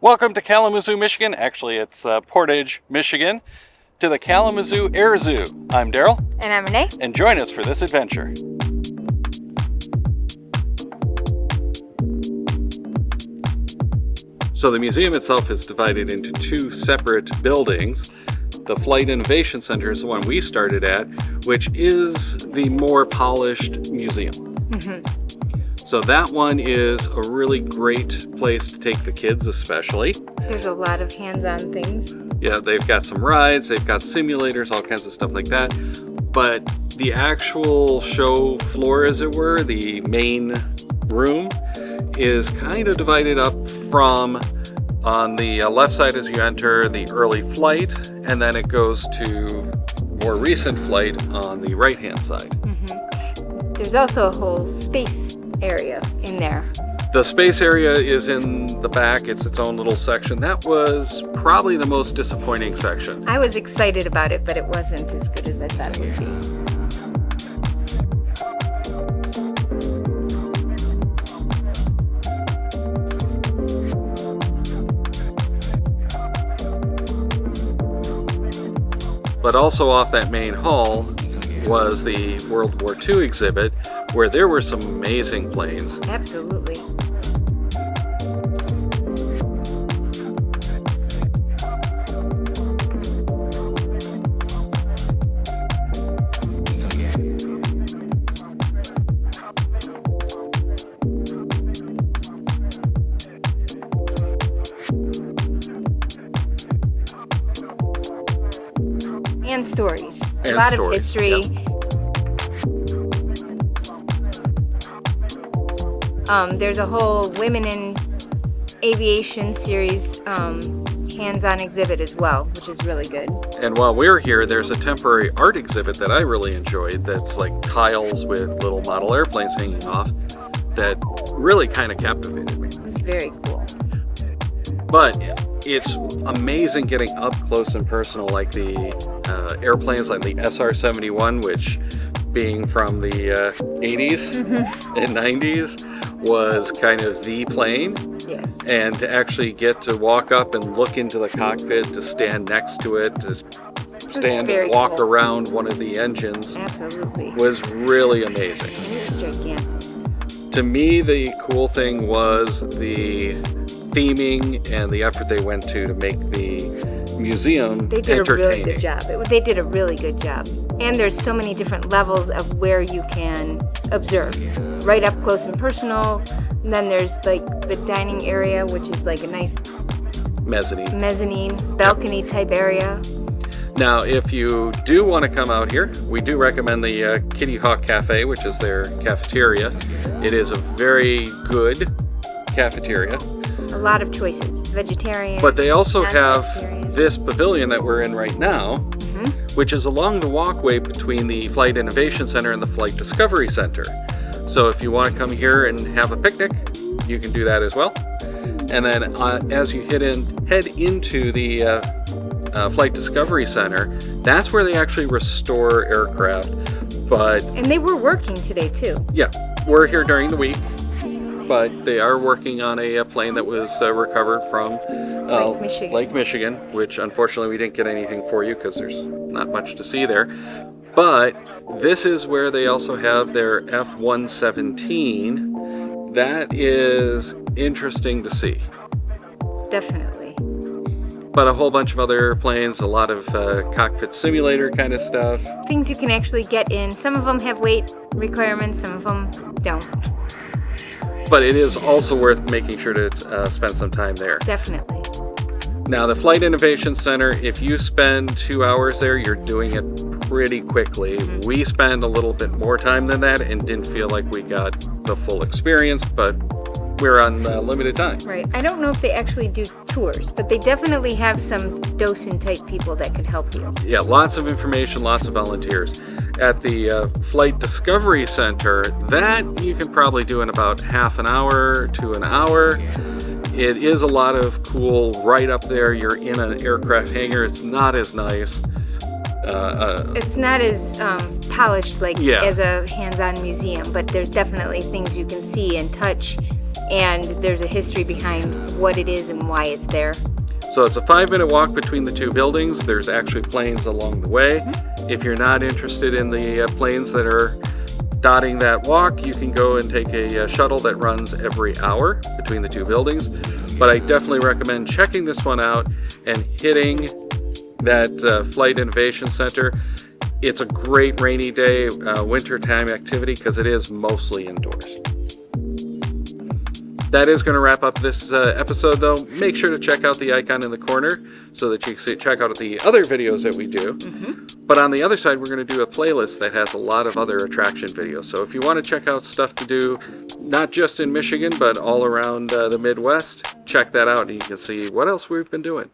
Welcome to Kalamazoo, Michigan. Actually, it's Portage, Michigan, to the Kalamazoo Air Zoo. I'm Darryl. And I'm Renee. And join us for this adventure. So the museum itself is divided into two separate buildings. The Flight Innovation Center is the one we started at, which is the more polished museum. Mm-hmm. So that one is a really great place to take the kids especially. There's a lot of hands-on things. Yeah, they've got some rides, they've got simulators, all kinds of stuff like that. But the actual show floor, as it were, the main room, is kind of divided up from, on the left side as you enter, the early flight, and then it goes to more recent flight on the right-hand side. Mm-hmm. There's also a whole space area in there. The space area is in the back. It's its own little section. That was probably the most disappointing section. I was excited about it, but it wasn't as good as I thought it would be. But also off that main hall was the World War II exhibit, where there were some amazing planes. Absolutely. And stories. A lot of history. Yep. There's a whole Women in Aviation series hands-on exhibit as well, which is really good. And while we're here, there's a temporary art exhibit that I really enjoyed that's like tiles with little model airplanes hanging off that really kind of captivated me. It was very cool. But it's amazing getting up close and personal, like the airplanes like the SR-71, which being from the 80s and 90s was kind of the plane. Yes. And to actually get to walk up and look into the cockpit, to stand next to it, to stand and walk cool. around one of the engines. Absolutely. Was really amazing. It was gigantic. To me, the cool thing was the theming and the effort they went to make the museum entertaining. They did a really good job. They did a really good job. And there's so many different levels of where you can observe. Right up close and personal. And then there's like the dining area, which is like a nice mezzanine balcony type area. Now, if you do want to come out here, we do recommend the Kitty Hawk Cafe, which is their cafeteria. It is a very good cafeteria. A lot of choices, vegetarian. But they also have this pavilion that we're in right now, which is along the walkway between the Flight Innovation Center and the Flight Discovery Center. So if you want to come here and have a picnic, you can do that as well. And then as you head into the Flight Discovery Center, that's where they actually restore aircraft. And they were working today too. Yeah, we're here during the week. But they are working on a plane that was recovered from Lake Michigan, which unfortunately we didn't get anything for you because there's not much to see there. But this is where they also have their F-117. That is interesting to see. Definitely. But a whole bunch of other planes, a lot of cockpit simulator kind of stuff. Things you can actually get in. Some of them have weight requirements, some of them don't. But it is also worth making sure to spend some time there. Definitely. Now, the Flight Innovation Center, if you spend 2 hours there, you're doing it pretty quickly. We spent a little bit more time than that and didn't feel like we got the full experience, but we're on limited time. Right. I don't know if they actually do tours, but they definitely have some docent-type people that could help you. Yeah, lots of information, lots of volunteers. At the Flight Discovery Center, that you can probably do in about half an hour to an hour. It is a lot of cool right up there. You're in an aircraft hangar. It's not as nice. It's not as polished as a hands-on museum, but there's definitely things you can see and touch and there's a history behind what it is and why it's there. So it's a 5-minute walk between the two buildings. There's actually planes along the way. If you're not interested in the planes that are dotting that walk, you can go and take a shuttle that runs every hour between the two buildings. But I definitely recommend checking this one out and hitting that Flight Innovation Center. It's a great rainy day, wintertime activity because it is mostly indoors. That is going to wrap up this episode, though. Make sure to check out the icon in the corner so that you can check out the other videos that we do. But on the other side, we're going to do a playlist that has a lot of other attraction videos. So if you want to check out stuff to do, not just in Michigan, but all around the Midwest, check that out and you can see what else we've been doing.